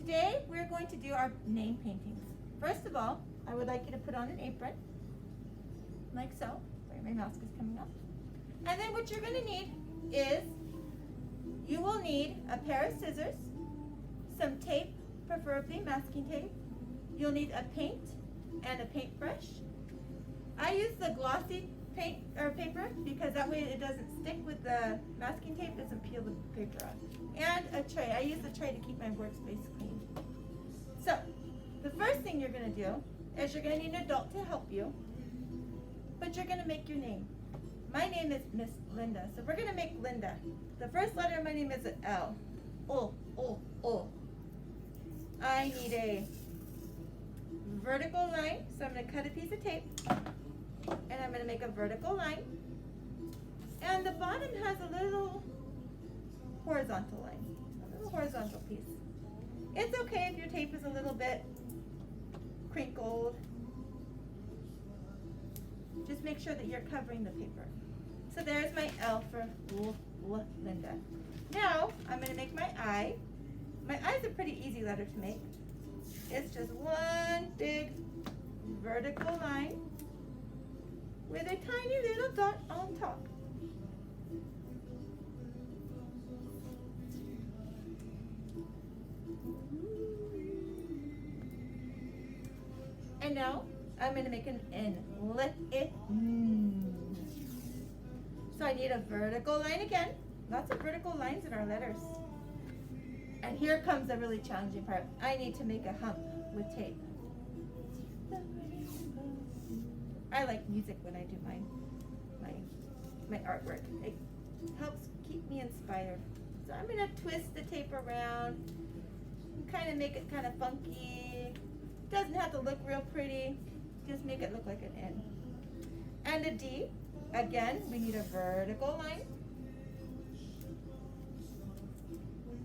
today we're going to do our name paintings. First of all, I would like you to put on an apron, like so. Sorry, my mask is coming off. And then what you're going to need is, you will need a pair of scissors, some tape, preferably masking tape. You'll need a paint and a paintbrush. I use the glossy paint or paper because that way it doesn't stick with the masking tape, doesn't peel the paper off. And a tray. I use the tray to keep my workspace clean. So, the first thing you're going to do is you're going to need an adult to help you, but you're going to make your name. My name is Miss Linda, so we're going to make Linda. The first letter of my name is an L. O. I need a vertical line, so I'm going to cut a piece of tape, and I'm going to make a vertical line. And the bottom has a little horizontal line, a little horizontal piece. It's okay if your tape is a little bit crinkled. Just make sure that you're covering the paper. So there's my L for Linda. Now I'm going to make my I. My I is a pretty easy letter to make. It's just one big vertical line with a tiny little dot on top. And now I'm going to make an N. So I need a vertical line again. Lots of vertical lines in our letters. And here comes the really challenging part. I need to make a hump with tape. I like music when I do my artwork. It helps keep me inspired. So I'm going to twist the tape around and kind of make it kind of funky. Doesn't have to look real pretty. Just make it look like an N. And a D. Again, we need a vertical line.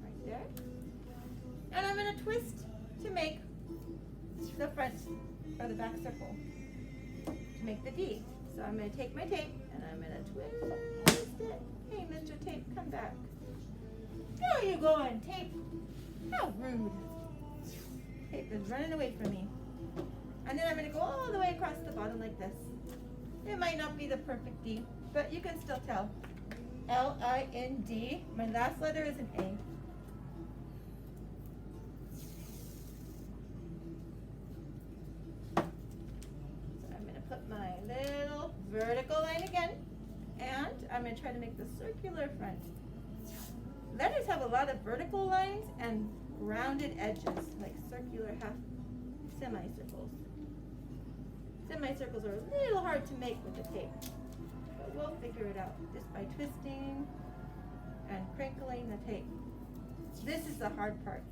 Right there. And I'm going to twist to make the front or the back circle to make the D. So I'm going to take my tape and I'm going to twist it. Hey, Mr. Tape, come back. Where are you going, Tape? How rude. Tape is running away from me. And then I'm going to go all the way across the bottom like this. It might not be the perfect D, but you can still tell. L-I-N-D. My last letter is an A. So I'm going to put my little vertical line again, and I'm going to try to make the circular front. Letters have a lot of vertical lines and rounded edges, like circular half semicircles. Semicircles are a little hard to make with the tape, but we'll figure it out just by twisting and crinkling the tape. This is the hard part.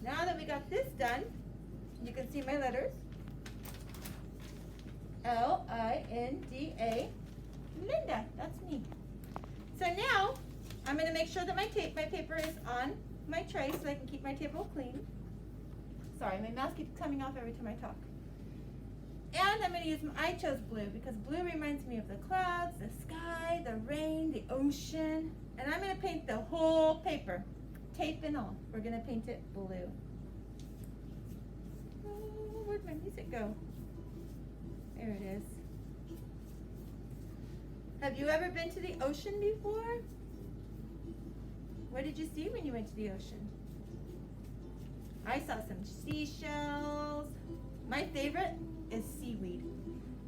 Now that we got this done, you can see my letters. L-I-N-D-A, Linda, that's me. So now, I'm going to make sure that my paper is on my tray so I can keep my table clean. Sorry, my mask keeps coming off every time I talk. And I'm going to use, I chose blue because blue reminds me of the clouds, the sky, the rain, the ocean. And I'm going to paint the whole paper, tape and all. We're going to paint it blue. Oh, where'd my music go? There it is. Have you ever been to the ocean before? What did you see when you went to the ocean? I saw some seashells. My favorite is seaweed.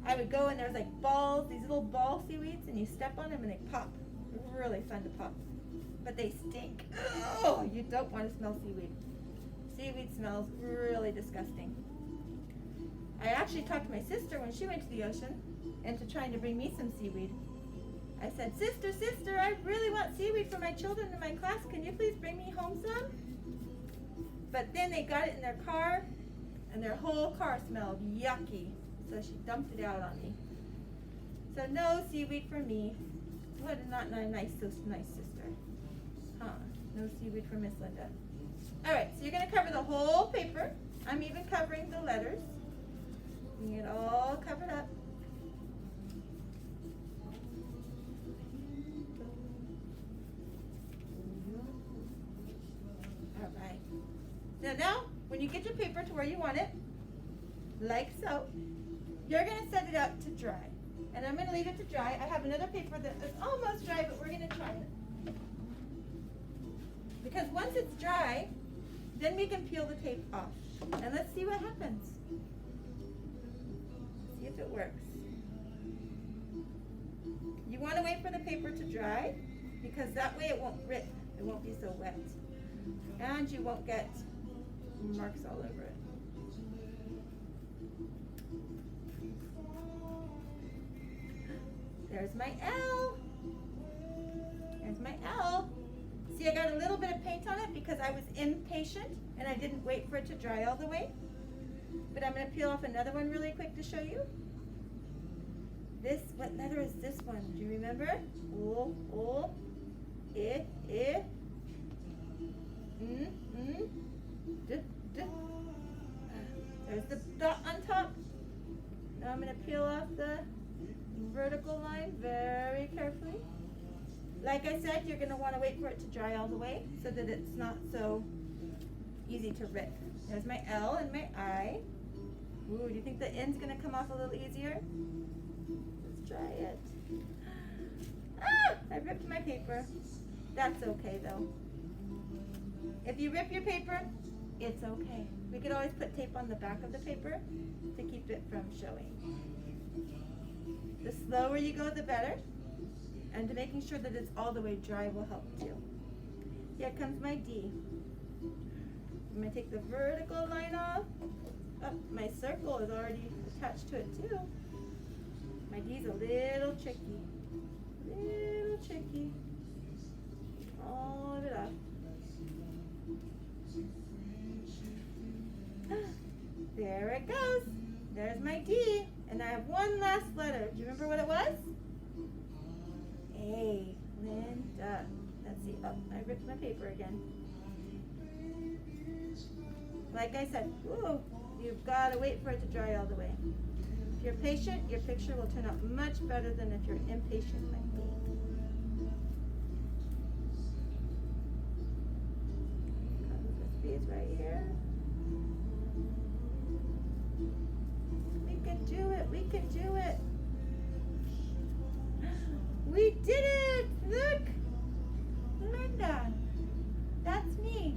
I would go and there's like balls, these little ball seaweeds, and you step on them and they pop. They're really fun to pop. But they stink. Oh, you don't want to smell seaweed. Seaweed smells really disgusting. I actually talked to my sister when she went to the ocean into trying to bring me some seaweed. I said, sister, I really want seaweed for my children in my class. Can you please bring me home some? But then they got it in their car, and their whole car smelled yucky. So she dumped it out on me. So no seaweed for me. What a not nice sister. Huh, no seaweed for Miss Linda. All right, so you're gonna cover the whole paper. I'm even covering the letters. Getting it all covered up. All right. So now, when you get your paper to where you want it, like so, you're going to set it out to dry. And I'm going to leave it to dry. I have another paper that is almost dry, but we're going to try it. Because once it's dry, then we can peel the tape off. And let's see what happens. See if it works. You want to wait for the paper to dry, because that way it won't rip. It won't be so wet. And you won't get marks all over it. There's my L. There's my L. See, I got a little bit of paint on it because I was impatient and I didn't wait for it to dry all the way. But I'm going to peel off another one really quick to show you. This, what letter is this one? Do you remember? O, O, I, I, D, D. There's the dot on top. Now I'm going to peel off the vertical line very carefully. Like I said, you're going to want to wait for it to dry all the way so that it's not so easy to rip. There's my L and my I. Ooh, do you think the N's going to come off a little easier? Let's try it. Ah! I ripped my paper. That's okay though. If you rip your paper, it's okay. We could always put tape on the back of the paper to keep it from showing. The slower you go, the better. And making sure that it's all the way dry will help too. Here comes my D. I'm going to take the vertical line off. Oh, my circle is already attached to it too. My D's a little tricky. Little tricky. All of it off. There it goes. There's my D. And I have one last letter. Do you remember what it was? A. Linda. Let's see. Oh, I ripped my paper again. Like I said, whoa, you've got to wait for it to dry all the way. If you're patient, your picture will turn out much better than if you're impatient like me. This piece right here. We can do it. We can do it. We did it! Look! Linda! That's me.